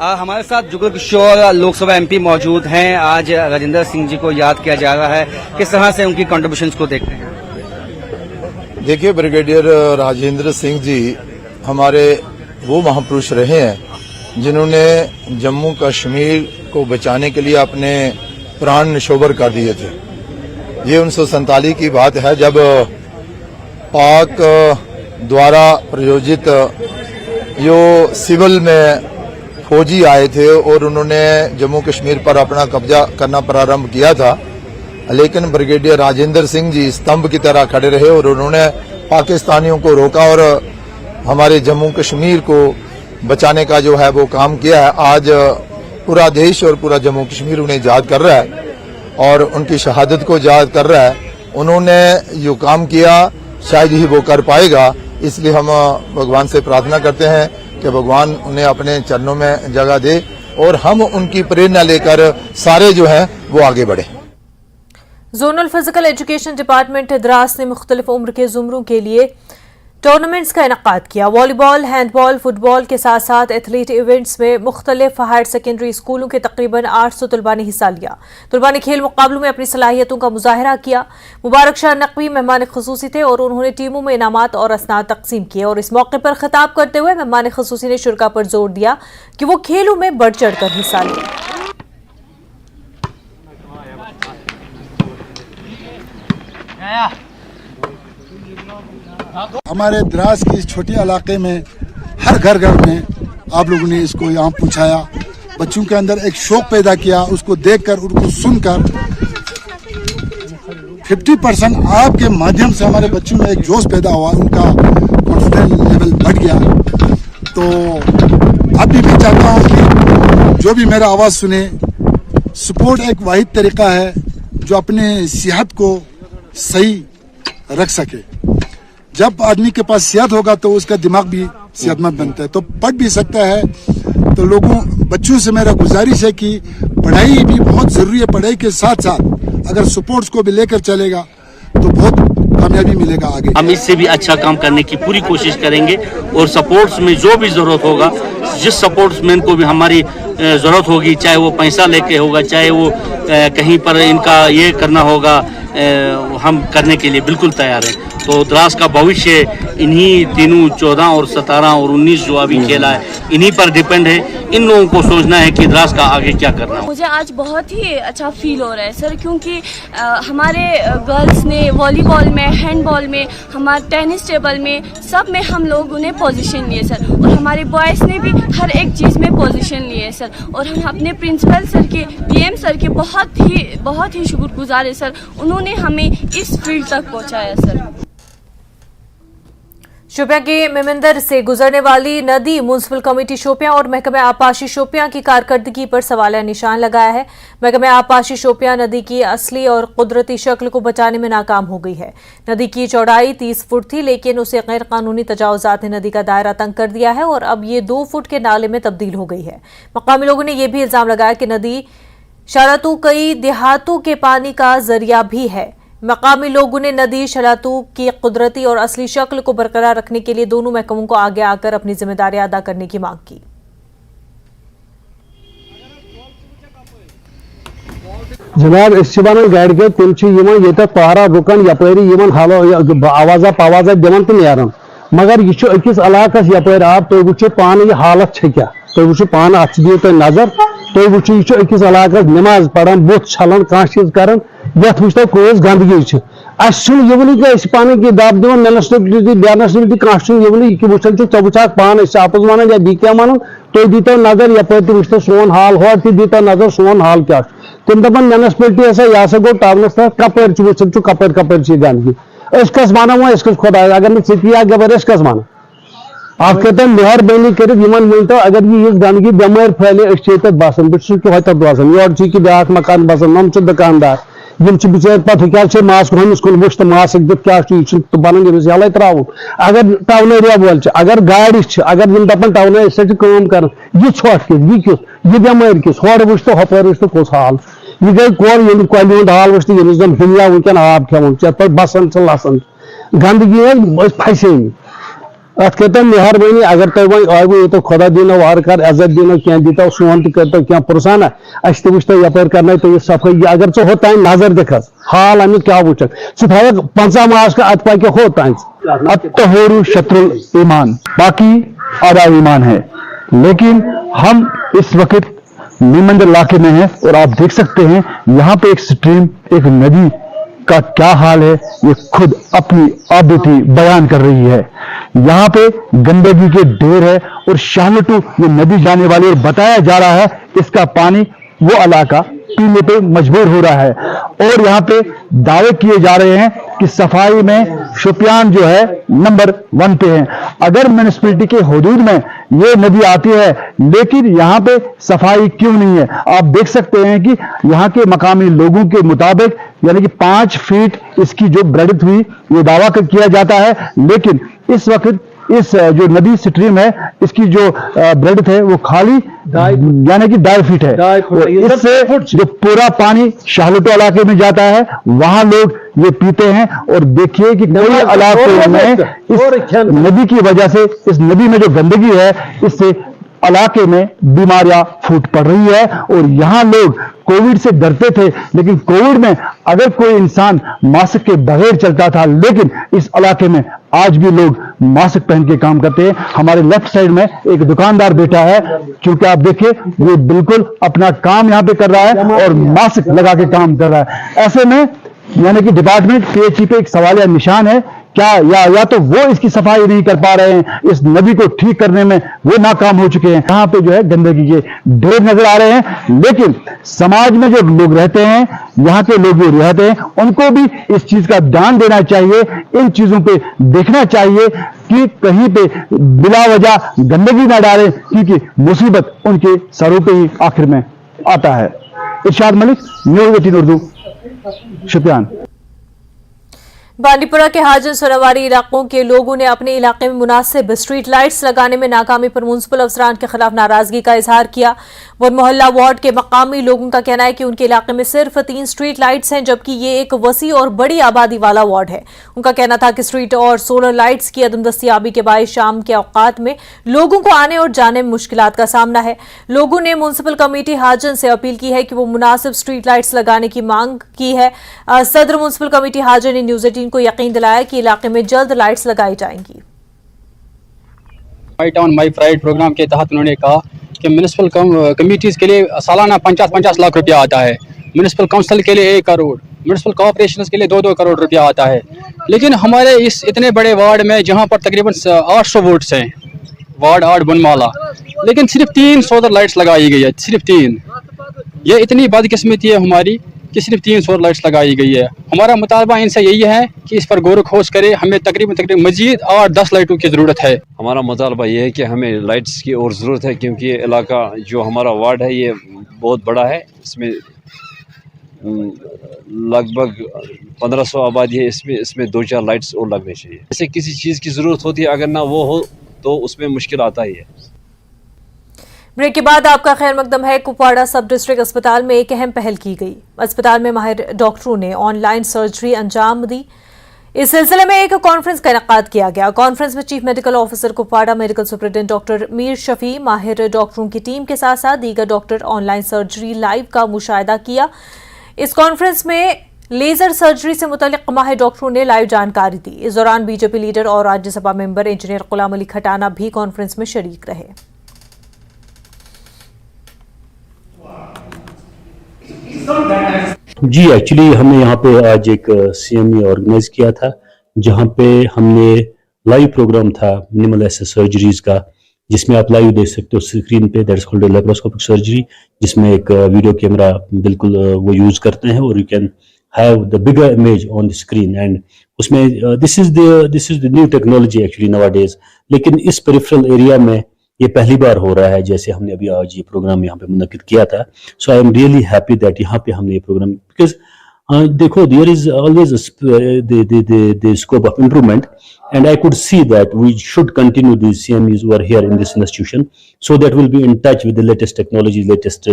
हमारे साथ जुगल किशोर लोकसभा MP मौजूद हैं। आज राजेंद्र सिंह जी को याद किया जा रहा है, किस तरह से उनकी कंट्रीब्यूशंस को देखते हैं? देखिए, ब्रिगेडियर राजेंद्र सिंह जी हमारे वो महापुरुष रहे हैं जिन्होंने जम्मू कश्मीर को बचाने के लिए अपने प्राण निशोवर कर दिए थे। ये 1947 की बात है जब पाक द्वारा प्रायोजित जो सिविल में फौजी आए थे और उन्होंने जम्मू कश्मीर पर अपना कब्जा करना प्रारंभ किया था, लेकिन ब्रिगेडियर राजेंद्र सिंह जी स्तंभ की तरह खड़े रहे और उन्होंने पाकिस्तानियों को रोका और हमारे जम्मू कश्मीर को बचाने का जो है वो काम किया है। आज पूरा देश और पूरा जम्मू कश्मीर उन्हें याद कर रहा है और उनकी शहादत को याद कर रहा है। उन्होंने जो काम किया शायद ही वो कर पाएगा, इसलिए हम भगवान से प्रार्थना करते हैं कि भगवान उन्हें अपने चरणों में जगह दे और हम उनकी प्रेरणा लेकर सारे जो हैं वो आगे बढ़े। Zonal physical education department Dras ने मुख्तलिफ उम्र के जुमरों के लिए टूर्नामेंट्स का इनकाद किया। वॉलीबॉल, हैंडबॉल, फुटबॉल के साथ साथ एथलीट इवेंट्स में मुख्तलिफ हायर सेकेंडरी स्कूलों के तकरीबन 800 तलबा ने हिस्सा लिया। तलबा ने खेल मुकाबलों में अपनी सलाहियतों का मुजाहरा किया। मुबारक शाह नकवी मेहमान खसूसी थे और उन्होंने टीमों में इनामात और असनाद तकसीम किए और इस मौके पर खिताब करते हुए मेहमान खसूसी ने शुरा पर जोर दिया कि वो खेलों में बढ़ चढ़ कर हिस्सा लें। हमारे द्रास की इस छोटे इलाके में हर घर में आप लोगों ने इसको यहाँ पहुँचाया, बच्चों के अंदर एक शौक पैदा किया, उसको देखकर उनको सुनकर 50% आपके माध्यम से हमारे बच्चों में एक जोश पैदा हुआ, उनका कॉन्फिडेंस लेवल बढ़ गया। तो अभी मैं चाहता हूँ कि जो भी मेरा आवाज़ सुने, सपोर्ट एक वाहिद तरीका है जो अपने सेहत को सही रख सके। जब आदमी के पास सेहत होगा तो उसका दिमाग भी सेहतमंद बनता है, तो पढ़ भी सकता है। तो बच्चों से मेरा गुजारिश है कि पढ़ाई भी बहुत जरूरी है, पढ़ाई के साथ साथ अगर स्पोर्ट्स को भी लेकर चलेगा तो बहुत कामयाबी मिलेगा आगे। हम इससे भी अच्छा काम करने की पूरी कोशिश करेंगे और सपोर्ट्स में जो भी जरूरत होगा, जिस सपोर्ट्समैन को भी हमारी जरूरत होगी, चाहे वो पैसा लेके होगा, चाहे वो कहीं पर इनका ये करना होगा, हम करने के लिए बिल्कुल तैयार हैं। तो द्रास का भविष्य इन्हीं तीनों 14 और 17 और 19 जो अभी खेला है, इन्हीं पर डिपेंड है। इन लोगों को सोचना है कि द्रास का आगे क्या करना है। मुझे आज बहुत ही अच्छा फील हो रहा है सर, क्योंकि हमारे गर्ल्स ने वॉलीबॉल में, हैंडबॉल में, हमारे टेनिस टेबल में, सब में हम लोगों ने पोजीशन लिए सर, और हमारे बॉयज़ ने भी हर एक चीज़ में पोजीशन लिए सर। और हम अपने प्रिंसिपल सर के, पीएम सर के बहुत ही शुक्रगुजार है सर, उन्होंने हमें इस फील्ड तक पहुँचाया सर। शोपियां के मेमंदर से गुजरने वाली नदी म्युनिसिपल कमेटी शोपियां और महकमे आबपाशी शोपियां की कारकर्दगी पर सवालिया निशान लगाया है। महकमे आबपाशी शोपियां नदी की असली और कुदरती शक्ल को बचाने में नाकाम हो गई है। नदी की चौड़ाई 30 फुट थी, लेकिन उसे गैर कानूनी तजावुजात ने नदी का दायरा तंग कर दिया है और अब ये 2 फुट के नाले में तब्दील हो गई है। मकामी लोगों ने यह भी इल्जाम लगाया कि नदी शरातू कई देहातों के पानी का जरिया भी है। मकामी लोगों ने नदी शलातू की कुदरती और असली शक्ल को बरकरार रखने के लिए दोनों महकमों को आगे आकर अपनी जिम्मेदारी अदा करने की मांग की। जनाब वन गाड़ के तुम पहरा रुकन यपरी आवाजा पवाजा दिवन तो नीरान, मगर यह अकिस इलाकस यपर आप तुम वो पान यह हालत क्या, तुम वो पान अत दियो तुम नजर, तुम वो यह अकिस इलाकस नमाज पढ़ान, बुत छलान, कह चीज कर यथ वो कस गंदगी अहन कि पान की दब दिवन म्यूनसिपलिटी बेनसिपलिटी कह कि वुचान चे वुचा पान आपस वन या बी क्या वन, तुम दीतो नजर यपर वो सोन हाल हर दीतो नजर सोन हाल क्या तुम दपान म्यूनसिपलिटी हसा यह हसा गो टाउनस तक कपर वुचान कपर कपर गंदगी कस वन वो कस खुदा अगर नी गबर कस वन आप कहते मेहरबानी कर वन अगर ये गंदगी बेमार फैले बसान बहुत बसान योर कि ब्या मकान बसान नम दुकानदार बिचार पे क्या मास हमिस कुन वुच तो मास क्या बन यल त्रावन अगर टाउन एरिया वोल अगर गाड़ी अगर दपान टाउन कम कर यह छोट किस यह किस यह बेमार किस हर वुच तो हपर वुच तो कस हाल यह गई कौन कल हूं हाल वुच तो जन हिलिया वनकन आब खेवन पे बसान लसन गंदगी फसे अत कर मेहरबानी अगर तुम वो आयु ये खुदा दीनो वार कर इज्जत दीनो क्या दीतो सोन तो क्या पुरसाना अस तो वो यप करना तो सफाई अगर च हो तान नजर दिखस हाल अमिक क्या वुचक सह 50 मार्च का अत पाक हो तान अत्तहोरु शत्रुल ईमान, बाकी आधा ईमान है। लेकिन हम इस वक्त नीमंदर इलाके में हैं और आप देख सकते हैं यहाँ पे एक स्ट्रीम, एक नदी का क्या हाल है, ये खुद अपनी आबिती बयान कर रही है। यहाँ पे गंदगी के ढेर है और शाहलटू ये नदी जाने वाली, और बताया जा रहा है इसका पानी वो इलाका पीने पे मजबूर हो रहा है। और यहाँ पे दावे किए जा रहे हैं कि सफाई में शोपियान जो है नंबर 1 पे है। अगर म्यूनिसिपैलिटी के हुदूद में ये नदी आती है लेकिन यहाँ पे सफाई क्यों नहीं है? आप देख सकते हैं कि यहाँ के मकामी लोगों के मुताबिक यानी कि 5 फीट इसकी जो ब्रेडथ हुई ये दावा किया जाता है, लेकिन इस वक्त इस जो नदी स्ट्रीम है इसकी जो ब्रेडथ है वो खाली यानी कि 2.5 फीट है। इससे जो पूरा पानी शाहलटू इलाके में जाता है वहां लोग ये पीते हैं। और देखिए कि कई इलाकों में इस नदी की वजह से, इस नदी में जो गंदगी है इससे इलाके में बीमारियां फूट पड़ रही है। और यहाँ लोग कोविड से डरते थे, लेकिन कोविड में अगर कोई इंसान मास्क के बगैर चलता था, लेकिन इस इलाके में आज भी लोग मास्क पहन के काम करते हैं। हमारे लेफ्ट साइड में एक दुकानदार बैठा है, क्योंकि आप देखिए वो बिल्कुल अपना काम यहाँ पे कर रहा है और मास्क लगा के काम कर रहा है। ऐसे में यानी कि डिपार्टमेंट पीएचई पे एक सवालिया निशान है, क्या या तो वो इसकी सफाई नहीं कर पा रहे हैं, इस नदी को ठीक करने में वो नाकाम हो चुके हैं। यहाँ पे जो है गंदगी के ढेर नजर आ रहे हैं, लेकिन समाज में जो लोग रहते हैं, यहाँ के लोग जो रहते हैं, उनको भी इस चीज का ध्यान देना चाहिए, इन चीजों पे देखना चाहिए कि कहीं पे बिला वजह गंदगी ना डालें, क्योंकि मुसीबत उनके सरों पे ही आखिर में आता है। इरशाद मलिक, न्यूज़ 18 उर्दू, शुपियान। बांडीपुरा के हाजन सोनावारी इलाकों के लोगों ने अपने इलाके में मुनासिब स्ट्रीट लाइट्स लगाने में नाकामी पर म्युनिसिपल अफसरान के खिलाफ नाराजगी का इजहार किया। वन मोहल्ला वार्ड के मकामी लोगों का कहना है कि उनके इलाके में सिर्फ 3 स्ट्रीट लाइट्स हैं, जबकि ये एक वसी और बड़ी आबादी वाला वार्ड है। उनका कहना था कि स्ट्रीट और सोलर लाइट्स की अदम दस्तियाबी के बायस शाम के औकात में लोगों को आने और जाने में मुश्किलात का सामना है। लोगों ने म्युनिसिपल कमेटी हाजन से अपील की है कि वो मुनासिब स्ट्रीट लाइट्स लगाने की मांग की है। सदर म्युनिसिपल कमेटी हाजन ने न्यूज़ 18 को यकीन दिलाया कि इलाके में जल्द लाइट्स लगाई जाएंगी। My town my pride programme के तहत उन्होंने कहा कि म्यूनिसिपल कमेटीज़ के लिए सालाना 50-50 लाख रुपया आता है, म्यूनिसिपल काउंसिल के लिए 1 करोड़, म्यूनिसिपल कॉर्पोरेशन के लिए 2-2 करोड़ रुपया आता है। लेकिन हमारे इस इतने बड़े वार्ड में जहाँ पर तकरीबन 800 वोट्स हैं, वार्ड 8 बनमाला, लेकिन सिर्फ 3 सोलर लाइट्स लगाई गई है, सिर्फ 3। ये इतनी बदकिस्मती है हमारी कि सिर्फ 3 सोलर लाइट्स लगाई गई है। हमारा मुतालबा इनसे यही है कि इस पर गौर खोज करे, हमें तकरीबन मजीद 8-10 लाइटों की ज़रूरत है। हमारा मुतालबा ये है कि हमें लाइट्स की और ज़रूरत है, क्योंकि ये इलाका जो हमारा वार्ड है ये बहुत बड़ा है, इसमें लगभग 1500 आबादी है, इसमें 2-4 लाइट्स और लगने चाहिए। जैसे किसी चीज़ की ज़रूरत होती है, अगर ना वो हो तो उसमें मुश्किल आता ही है। ब्रेक के बाद आपका खैर मकदम है। कुपवाड़ा सब डिस्ट्रिक्ट अस्पताल में एक अहम पहल की गई। अस्पताल में माहिर डॉक्टरों ने ऑनलाइन सर्जरी अंजाम दी। इस सिलसिले में एक कॉन्फ्रेंस का इनेकाद किया गया। कॉन्फ्रेंस में chief medical officer Kupwara, medical superintendent doctor Mir Shafi, माहिर डॉक्टरों की टीम के साथ साथ दीगर डॉक्टर ऑनलाइन सर्जरी लाइव का मुशाहिदा किया। इस कॉन्फ्रेंस में लेजर सर्जरी से मुतल्लिक माहिर डॉक्टरों ने लाइव जानकारी दी। इस दौरान बीजेपी लीडर और राज्यसभा मेंबर इंजीनियर गुलाम अली खटाना भी कॉन्फ्रेंस में शरीक रहे। जी एक्चुअली हमने यहाँ पे आज एक CME ऑर्गेनाइज किया था, जहाँ पे हमने लाइव प्रोग्राम था मिनिमल एसेस सर्जरीज का, जिसमें आप लाइव देख सकते हो स्क्रीन पे, दैट्स कॉल्ड लैप्रोस्कोपिक सर्जरी, जिसमें एक वीडियो कैमरा बिल्कुल वो यूज करते हैं और you can have the bigger image on the screen. And उसमें this is the new technology actually nowadays. लेकिन इस पेरिफेरल एरिया में ये पहली बार हो रहा है, जैसे हमने अभी आज ये प्रोग्राम यहाँ पे मुनक्किद किया था। So I am really happy that यहाँ पे हमने ये प्रोग्राम, बिकॉज देखो there is always the scope of improvement, and I could see that we should continue the CMEs who are here in this institution, so that we'll be in touch with the latest technology, latest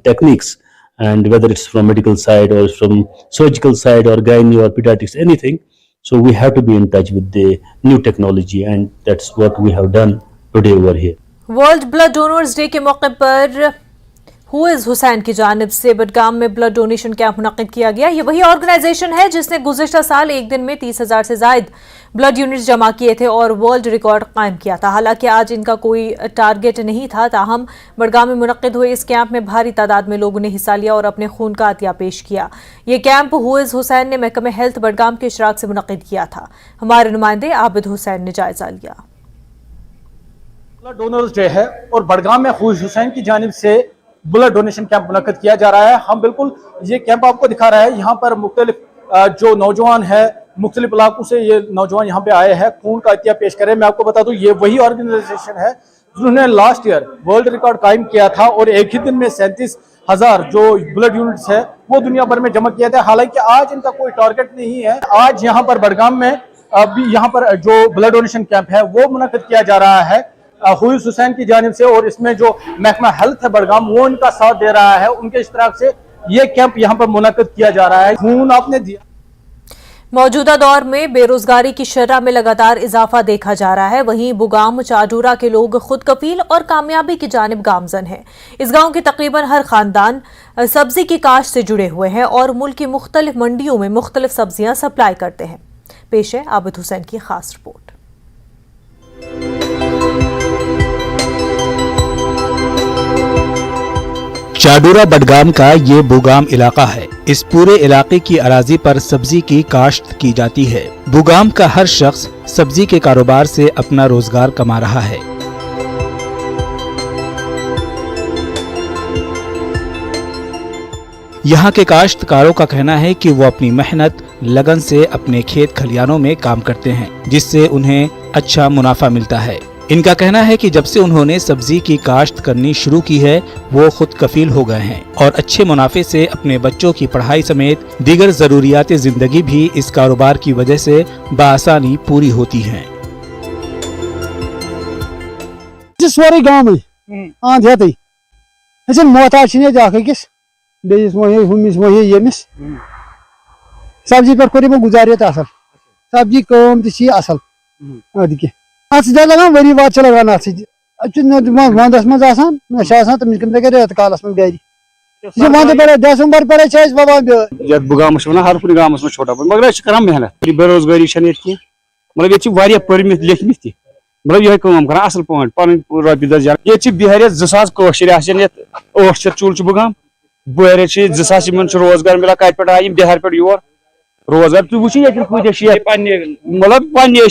techniques, and whether it's from medical side or from surgical side or gynae or pediatrics, anything. So we have to be in touch with the new technology, and that's what we have done today over here. World blood donors day के मौके पर हुइज हुसैन की जानिब से बडगाम में blood donation camp मुनक्किद किया गया। ये वही ऑर्गेनाइजेशन है जिसने गुज़िश्ता साल एक दिन में 30,000 से जायद ब्लड यूनिट्स जमा किए थे और वर्ल्ड रिकॉर्ड कायम किया था। हालांकि आज इनका कोई टारगेट नहीं था, ताहम बडगाम में मुनक्किद हुए इस कैंप में भारी तादाद में लोगों ने हिस्सा लिया और अपने खून का अतिया पेश किया। ये कैंप हुइज हुसैन ने महकमे हेल्थ बडगाम के इशराक से मुनक्किद किया था। हमारे नुमाइंदे आबिद हुसैन ने जायजा लिया। ब्लड डोनर्स डे है और बडगाम में हुइज हुसैन की जानिब से ब्लड डोनेशन कैंप मुनक्किद किया जा रहा है। हम बिल्कुल ये कैंप आपको दिखा रहा है। यहाँ पर मुख्तलिफ जो नौजवान है मुख्तलिफ इलाकों से ये नौजवान यहाँ पे आए हैं खून का अतिया पेश करें। मैं आपको बता दूं ये वही ऑर्गेनाइजेशन है जिन्होंने लास्ट ईयर वर्ल्ड रिकॉर्ड कायम किया था और एक ही दिन में 37,000 जो ब्लड यूनिट्स है वो दुनिया भर में जमा किया था। हालांकि आज इनका कोई टारगेट नहीं है। आज यहाँ पर बडगाम में अभी यहाँ पर जो ब्लड डोनेशन कैंप है वो मुनक्किद किया जा रहा है हुइज हुसैन की जानिब से और इसमें जो महकमा हेल्थ है बडगाम वो इनका साथ दे रहा है। उनके इश्तिराक से ये कैंप यहाँ पर मुनक्किद किया जा रहा है। खून आपने दिया। मौजूदा दौर में बेरोजगारी की शरह में लगातार इजाफा देखा जा रहा है। वहीं बुगाम चाडूरा के लोग खुद कफील और कामयाबी की जानिब गामजन हैं। इस गांव के तकरीबन हर खानदान सब्जी की काश्त से जुड़े हुए हैं और मुल्क की मुख्तलिफ मंडियों में मुख्तलिफ सब्जियां सप्लाई करते हैं। पेश है आबिद हुसैन की खास रिपोर्ट। चाडूरा बडगाम का ये बुगाम इलाका है। इस पूरे इलाके की अराजी पर सब्जी की काश्त की जाती है। बुगाम का हर शख्स सब्जी के कारोबार से अपना रोजगार कमा रहा है। यहाँ के काश्तकारों का कहना है कि वो अपनी मेहनत लगन से अपने खेत खलियानों में काम करते हैं, जिससे उन्हें अच्छा मुनाफा मिलता है। इनका कहना है कि जब से उन्होंने सब्जी की काश्त करनी शुरू की है वो खुद कफील हो गए हैं और अच्छे मुनाफे से अपने बच्चों की पढ़ाई समेत दीगर जरूरियात जिंदगी भी इस कारोबार की वजह से बआसानी पूरी होती हैं। सारे गांव में आंधी मोहताज किस यमिस सब्जी पर कोर गुजारियत असल सब्जी कम असल अदि लगान वरी वाद लगान वंदस मज तमिस रेत कालस मन गर वंद पे दिसंबर पे बुगाम हर कुछ गाँव में छोटा मगर कर मेहनत बेरोजगारी मतलब ये पर्मित लिखमित ति मतलब यह कर असल पे पन रोपये 10 ये बिहार 2 चूल बुगाम बहर 2 रोजगार मिला कत पे आये बिहार पे योर रोजगार तुम वो मतलब पे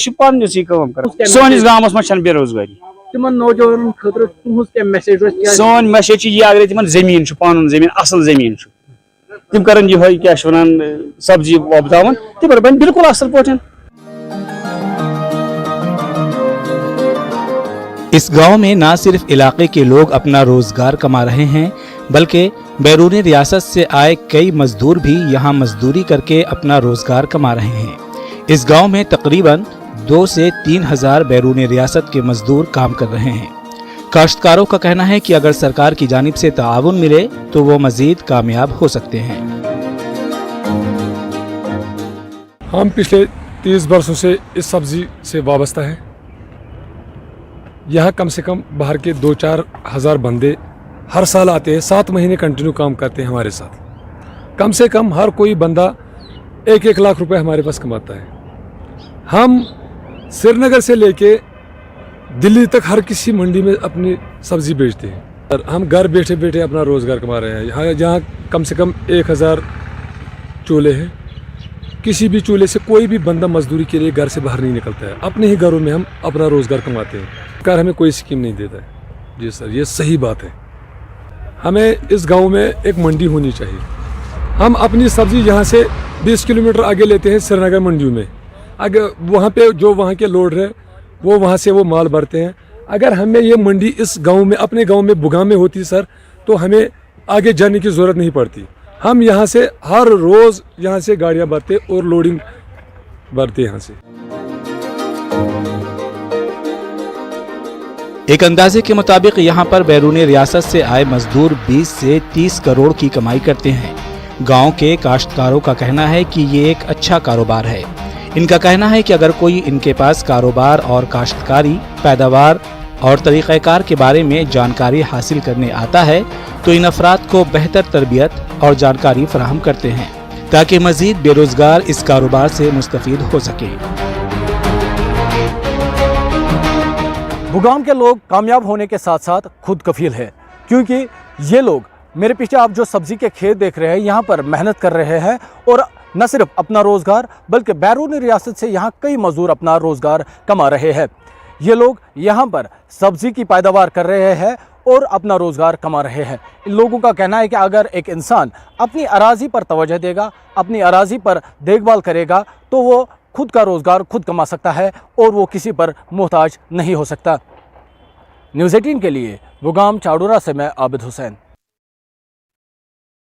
सोनिस गाँव में बेरोजगारी सोन मैसेज ये अगर तिम जमीन पन जमीन असल जमीन तिम कर क्या सब्जी वोपदावन तिम बन बिल्कुल असल पे। इस गांव में न सिर्फ इलाके के लोग अपना रोजगार कमा रहे हैं बल्कि बैरूनी रियासत से आए कई मजदूर भी यहां मजदूरी करके अपना रोजगार कमा रहे हैं। इस गांव में तकरीबन 2 से 3 हजार बैरूनी रियासत के मजदूर काम कर रहे हैं। काश्तकारों का कहना है कि अगर सरकार की जानिब से ताआवुन मिले तो वो मजीद कामयाब हो सकते हैं। हम पिछले 30 वर्षों से इस सब्जी से वाबस्ता हैं। यहाँ कम से कम बाहर के 2-4 हजार बंदे हर साल आते हैं, 7 महीने कंटिन्यू काम करते हैं हमारे साथ। कम से कम हर कोई बंदा 1-1 लाख रुपए हमारे पास कमाता है। हम श्रीनगर से लेके दिल्ली तक हर किसी मंडी में अपनी सब्जी बेचते हैं और हम घर बैठे बैठे अपना रोज़गार कमा रहे हैं। यहाँ कम से कम 1000 चूल्हे हैं। किसी भी चूल्हे से कोई भी बंदा मजदूरी के लिए घर से बाहर नहीं निकलता है। अपने ही घरों में हम अपना रोज़गार कमाते हैं। सरकार हमें कोई स्कीम नहीं देता है। जी सर, ये सही बात है। हमें इस गांव में एक मंडी होनी चाहिए। हम अपनी सब्जी यहाँ से 20 किलोमीटर आगे लेते हैं श्रीनगर मंडियों में। अगर वहाँ पे जो वहाँ के लोड है वो वहाँ से वो माल भरते हैं। अगर हमें ये मंडी इस गांव में अपने गांव में बुगाम में होती सर तो हमें आगे जाने की ज़रूरत नहीं पड़ती। हम यहाँ से हर रोज़ यहाँ से गाड़ियाँ भरते और लोडिंग भरते यहाँ से। एक अंदाजे के मुताबिक यहाँ पर बैरूनी रियासत से आए मजदूर 20 से 30 करोड़ की कमाई करते हैं। गांव के काश्तकारों का कहना है कि ये एक अच्छा कारोबार है। इनका कहना है कि अगर कोई इनके पास कारोबार और काश्तकारी पैदावार और तरीक़ाकार के बारे में जानकारी हासिल करने आता है तो इन अफराद को बेहतर तरबियत और जानकारी फराहम करते हैं ताकि मजीद बेरोजगार इस कारोबार से मुस्तफीद हो सके। बुगाम के लोग कामयाब होने के साथ साथ खुद कफील है, क्योंकि ये लोग मेरे पीछे आप जो सब्जी के खेत देख रहे हैं यहाँ पर मेहनत कर रहे हैं और न सिर्फ अपना रोज़गार बल्कि बैरूनी रियासत से यहाँ कई मजदूर अपना रोज़गार कमा रहे हैं। ये लोग यहाँ पर सब्जी की पैदावार कर रहे हैं और अपना रोज़गार कमा रहे हैं। इन लोगों का कहना है कि अगर एक इंसान अपनी अराज़ी पर तवज्जो देगा, अपनी अराज़ी पर देखभाल करेगा तो वो खुद का रोज़गार खुद कमा सकता है और वो किसी पर मोहताज नहीं हो सकता। न्यूज़ 18 के लिए बुगाम चाड़ूरा से मैं आबिद हुसैन।